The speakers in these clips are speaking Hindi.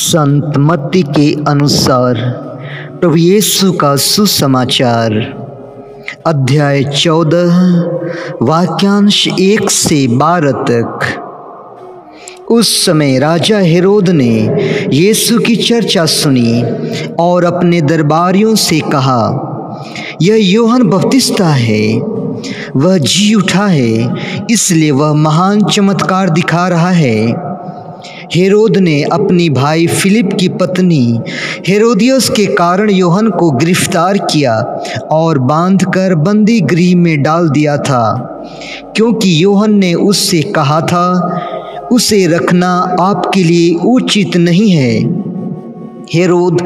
संत मत्ती के अनुसार प्रभु यीशु का सुसमाचार अध्याय 14 वाक्यांश 1 से 12 तक। उस समय राजा हेरोद ने यीशु की चर्चा सुनी और अपने दरबारियों से कहा, यह यूहन्ना बपतिस्ता है, वह जी उठा है, इसलिए वह महान चमत्कार दिखा रहा है। हेरोद ने अपनी भाई फिलिप की पत्नी हेरोदियस के कारण यूहन्ना को गिरफ्तार किया और बांधकर बंदी गृह में डाल दिया था, क्योंकि यूहन्ना ने उससे कहा था, उसे रखना आपके लिए उचित नहीं है। हेरोद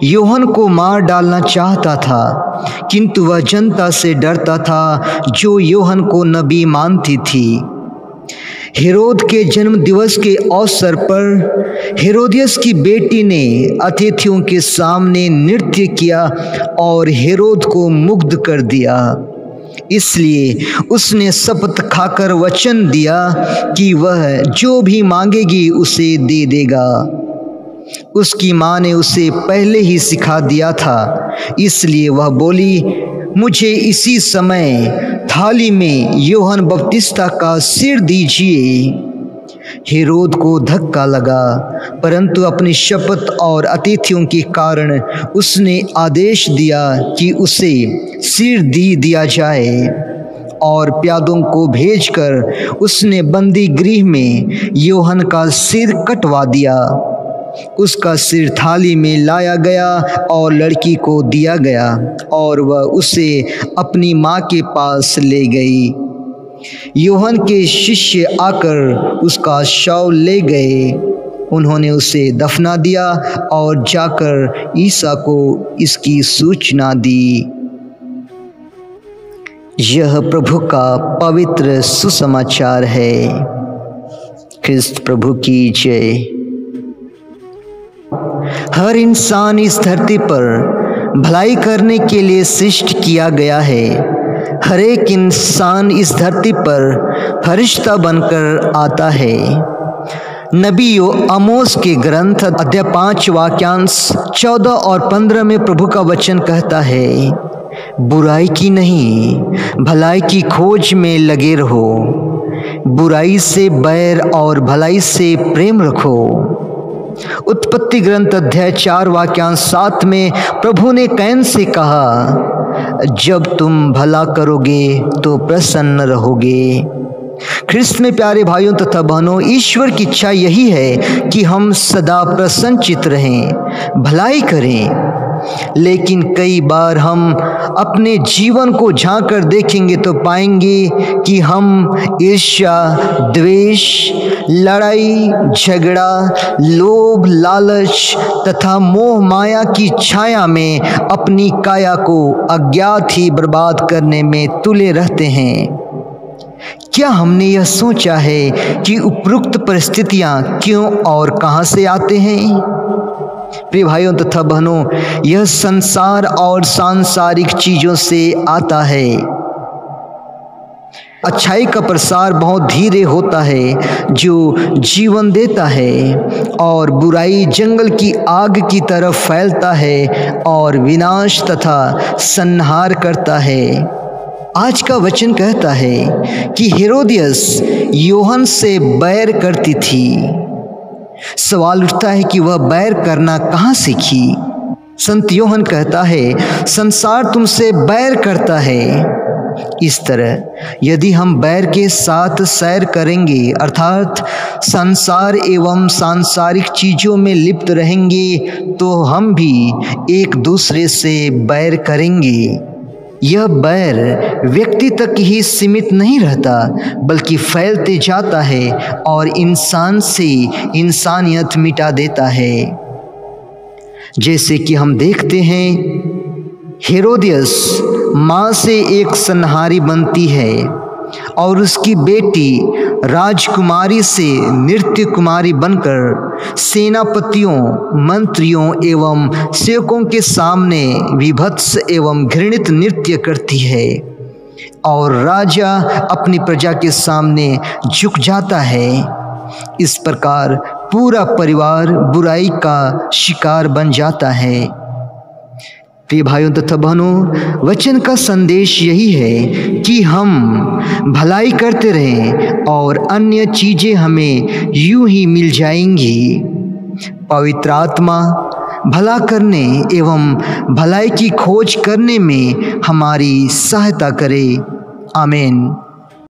यूहन्ना को मार डालना चाहता था, किंतु वह जनता से डरता था जो यूहन्ना को नबी मानती थी। हेरोद के जन्म दिवस के अवसर पर हेरोदियस की बेटी ने अतिथियों के सामने नृत्य किया और हेरोद को मुग्ध कर दिया। इसलिए उसने शपथ खाकर वचन दिया कि वह जो भी मांगेगी उसे दे देगा। उसकी माँ ने उसे पहले ही सिखा दिया था, इसलिए वह बोली, मुझे इसी समय थाली में यूहन्ना बपतिस्ता का सिर दीजिए। हेरोद को धक्का लगा, परंतु अपनी शपथ और अतिथियों के कारण उसने आदेश दिया कि उसे सिर दिया जाए, और प्यादों को भेजकर उसने बंदी गृह में यूहन्ना का सिर कटवा दिया। उसका सिर थाली में लाया गया और लड़की को दिया गया, और वह उसे अपनी माँ के पास ले गई। यूहन्ना के शिष्य आकर उसका शव ले गए। उन्होंने उसे दफना दिया और जाकर ईसा को इसकी सूचना दी। यह प्रभु का पवित्र सुसमाचार है। ख्रिस्त प्रभु की जय। हर इंसान इस धरती पर भलाई करने के लिए सृष्टि किया गया है। हर एक इंसान इस धरती पर फरिश्ता बनकर आता है। नबी आमोस के ग्रंथ अध्याय 5 वाक्यांश 14 और 15 में प्रभु का वचन कहता है, बुराई की नहीं भलाई की खोज में लगे रहो, बुराई से बैर और भलाई से प्रेम रखो। उत्पत्ति ग्रंथ अध्याय 4 वाक्यांश 7 में प्रभु ने कैन से कहा, जब तुम भला करोगे तो प्रसन्न रहोगे। ख्रिस्त में प्यारे भाइयों तथा बहनों, ईश्वर की इच्छा यही है कि हम सदा प्रसन्नचित रहें, भलाई करें। लेकिन कई बार हम अपने जीवन को झांक कर देखेंगे तो पाएंगे कि हम ईर्ष्या, द्वेष, लड़ाई झगड़ा, लोभ, लालच तथा मोह माया की छाया में अपनी काया को अज्ञात ही बर्बाद करने में तुले रहते हैं। क्या हमने यह सोचा है कि उपरोक्त परिस्थितियां क्यों और कहां से आते हैं? प्रिय भाइयों तथा बहनों, यह संसार और सांसारिक चीजों से आता है। अच्छाई का प्रसार बहुत धीरे होता है जो जीवन देता है, और बुराई जंगल की आग की तरफ फैलता है और विनाश तथा संहार करता है। आज का वचन कहता है कि हेरोदियस यूहन्ना से बैर करती थी। सवाल उठता है कि वह बैर करना कहाँ सीखी? संत यूहन्ना कहता है, संसार तुमसे बैर करता है। इस तरह यदि हम बैर के साथ सैर करेंगे, अर्थात संसार एवं सांसारिक चीज़ों में लिप्त रहेंगे, तो हम भी एक दूसरे से बैर करेंगे। यह बैर व्यक्ति तक ही सीमित नहीं रहता, बल्कि फैलते जाता है और इंसान से इंसानियत मिटा देता है। जैसे कि हम देखते हैं, हेरोदियस माँ से एक संहारी बनती है और उसकी बेटी राजकुमारी से नृत्य कुमारी बनकर सेनापतियों, मंत्रियों एवं सेवकों के सामने विभत्स एवं घृणित नृत्य करती है, और राजा अपनी प्रजा के सामने झुक जाता है। इस प्रकार पूरा परिवार बुराई का शिकार बन जाता है। प्रिय भाइयों तथा बहनों, वचन का संदेश यही है कि हम भलाई करते रहें और अन्य चीज़ें हमें यूं ही मिल जाएंगी। पवित्र आत्मा भला करने एवं भलाई की खोज करने में हमारी सहायता करे। आमीन।